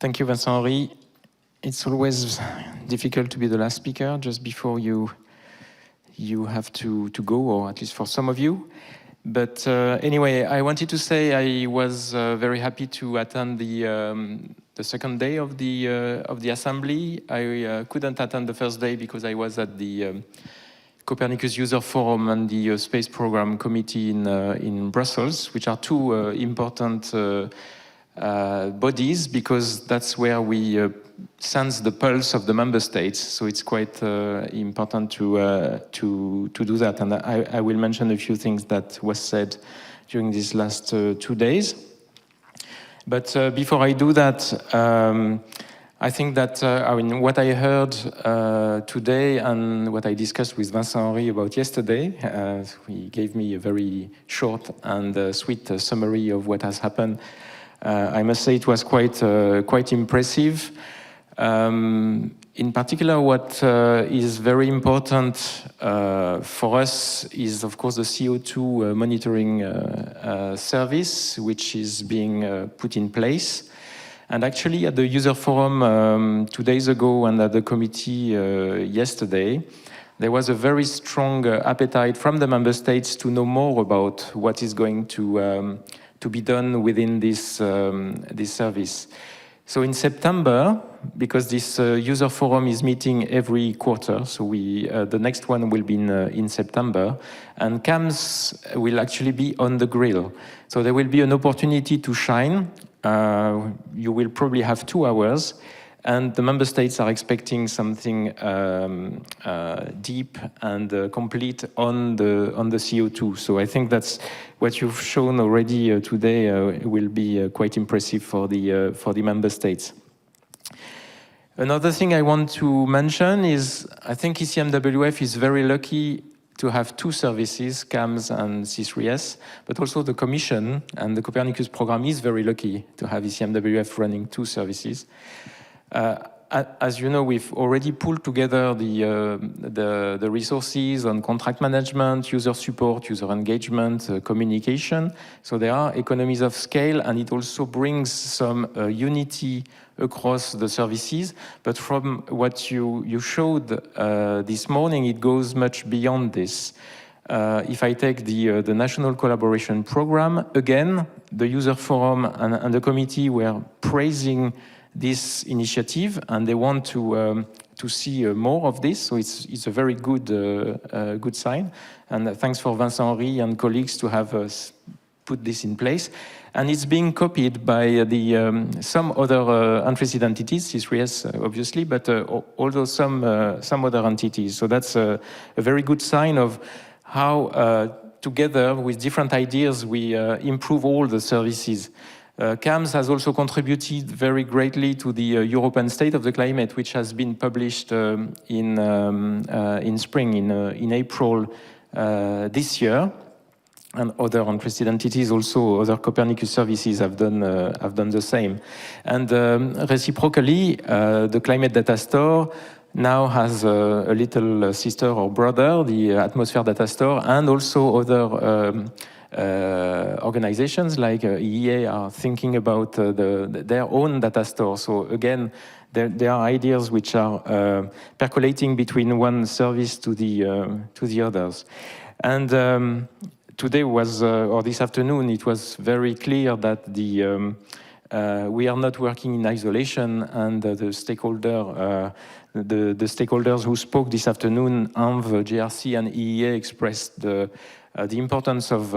Thank you, Vincent-Henri. It's always difficult to be the last speaker just before you have to go, or at least for some of you. But anyway, I wanted to say I was very happy to attend the second day of the assembly. I couldn't attend the first day because I was at the Copernicus User Forum and the Space Program Committee in Brussels, which are two important bodies, because that's where we sense the pulse of the member states. So it's quite important to do that. And I will mention a few things that was said during these last 2 days. But before I do that, I think that I mean, what I heard today and what I discussed with Vincent-Henri about yesterday, he gave me a very short and sweet summary of what has happened. I must say it was quite impressive. In particular, what is very important for us is, of course, the CO2 monitoring service, which is being put in place. And actually, at the user forum 2 days ago and at the committee yesterday, there was a very strong appetite from the member states to know more about what is going to be done within this service. So in September, because this user forum is meeting every quarter, so the next one will be in September, and CAMS will actually be on the grill. So there will be an opportunity to shine. You will probably have 2 hours, and the member states are expecting something deep and complete on the CO2. So I think that's what you've shown already today will be quite impressive for the member states. Another thing I want to mention is I think ECMWF is very lucky to have 2 services, CAMS and C3S, but also the Commission and the Copernicus program is very lucky to have ECMWF running 2 services. As you know, we've already pulled together the resources on contract management, user support, user engagement, communication. So there are economies of scale, and it also brings some unity across the services. But from what you showed this morning, it goes much beyond this. If I take the National Collaboration Program, again, the user forum and the committee were praising this initiative, and they want to see more of this. So it's a very good sign. And thanks for Vincent-Henri and colleagues to have put this in place. And it's being copied by some other entry-seed entities, C3S obviously, but also some other entities. So that's a very good sign of how together with different ideas we improve all the services. CAMS has also contributed very greatly to the European State of the Climate, which has been published in spring, in April this year. And other unlisted entities, also other Copernicus services, have done the same. And reciprocally, the Climate Data Store now has a little sister or brother, the Atmosphere Data Store, and also other organizations like EEA are thinking about their own data store. So again, there are ideas which are percolating between one service to the others. And today was, or this afternoon, it was very clear that we are not working in isolation, and the stakeholders who spoke this afternoon, ANV, JRC, and EEA, expressed the importance of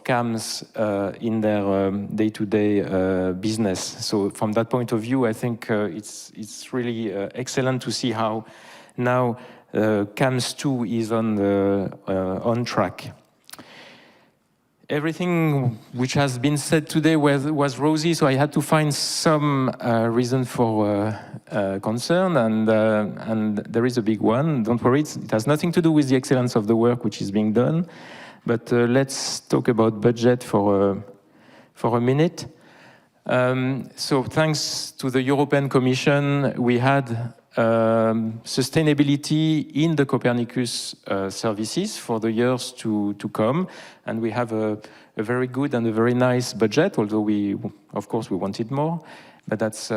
CAMS in their day-to-day business. So from that point of view, I think it's really excellent to see how now CAMS 2 is on track. Everything which has been said today was rosy, so I had to find some reason for concern, and there is a big one. Don't worry, it has nothing to do with the excellence of the work which is being done. But let's talk about budget for a minute. So thanks to the European Commission, we had sustainability in the Copernicus services for the years to come, and we have a very good and a very nice budget, although of course we wanted more. but that's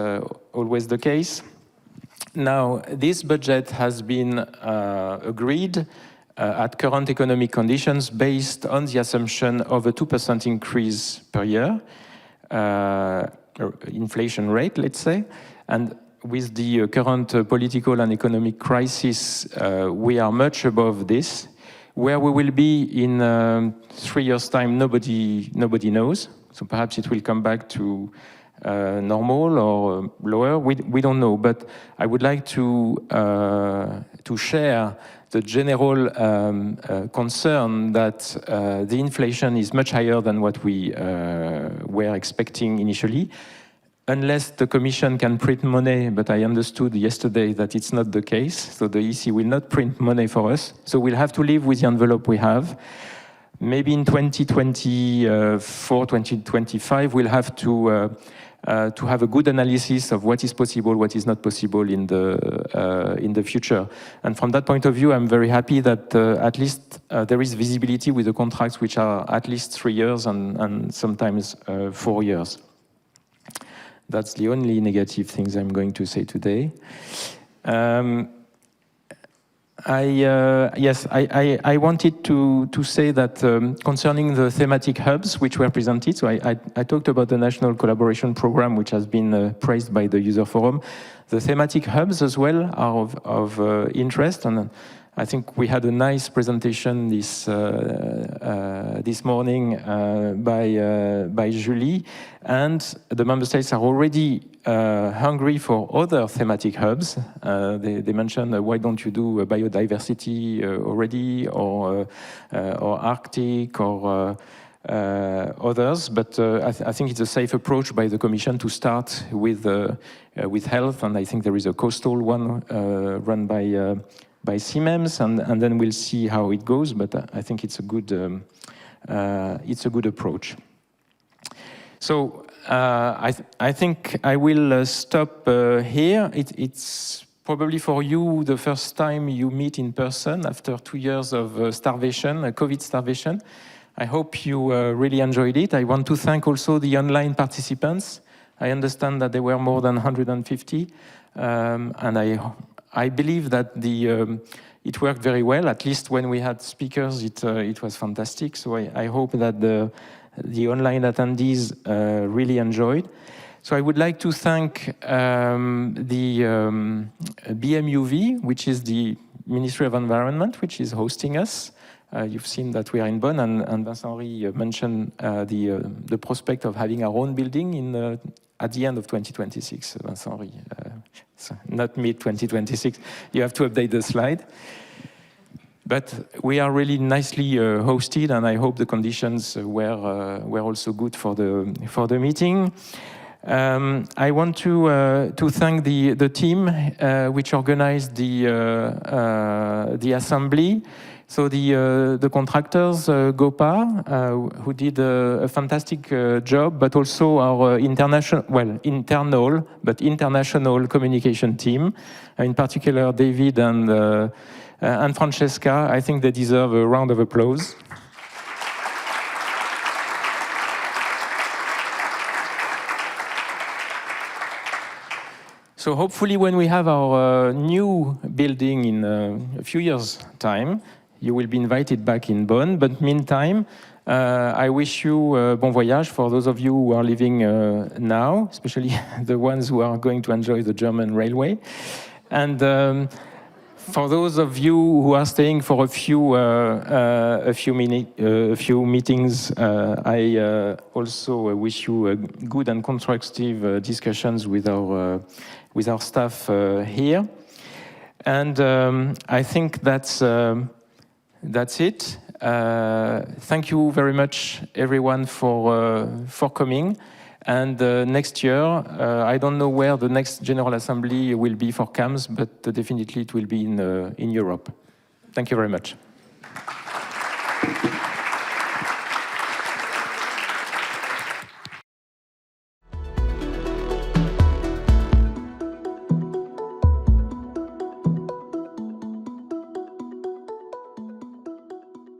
always the case. Now, this budget has been agreed at current economic conditions based on the assumption of a 2% increase per year, inflation rate, let's say. And with the current political and economic crisis, we are much above this. Where we will be in 3 years' time, nobody knows. So perhaps it will come back to normal or lower. We don't know. But I would like to share the general concern that the inflation is much higher than what we were expecting initially. Unless the Commission can print money, but I understood yesterday that it's not the case, so the EC will not print money for us. So we'll have to live with the envelope we have. Maybe in 2024, 2025, we'll have to have a good analysis of what is possible, what is not possible in the future. And from that point of view, I'm very happy that at least there is visibility with the contracts which are at least 3 years and sometimes 4 years. That's the only negative things I'm going to say today. I wanted to say that concerning the thematic hubs which were presented, so I talked about the National Collaboration Program, which has been praised by the User Forum. The thematic hubs as well are of interest, and I think we had a nice presentation this morning by Julie, and the member states are already hungry for other thematic hubs. They mentioned, why don't you do biodiversity already, or Arctic, or others, but I think it's a safe approach by the Commission to start with health, and I think there is a coastal one run by CMEMS, and then we'll see how it goes. But I think it's a good approach. So I think I will stop here. It's probably for you the first time you meet in person after 2 years of starvation, COVID starvation. I hope you really enjoyed it. I want to thank also the online participants. I understand that there were more than 150, and I believe that it worked very well. At least when we had speakers, it was fantastic. So I hope that the online attendees really enjoyed. So I would like to thank the BMUV, which is the Ministry of Environment, which is hosting us. You've seen that we are in Bonn, and Vincent-Henri mentioned the prospect of having our own building at the end of 2026, Vincent-Henri. Not mid-2026. You have to update the slide. But we are really nicely hosted, and I hope the conditions were also good for the meeting. I want to thank the team which organized the assembly. So the contractors, GOPA, who did a fantastic job, but also our internal communication team, in particular David and Francesca. I think they deserve a round of applause. So hopefully when we have our new building in a few years' time, you will be invited back in Bonn. But meantime, I wish you bon voyage for those of you who are living now, especially the ones who are going to enjoy the German railway. And for those of you who are staying for a few meetings, I also wish you good and constructive discussions with our staff here. And I think that's it. Thank you very much, everyone, for coming. And next year, I don't know where the next General Assembly will be for CAMS, but definitely it will be in Europe. Thank you very much.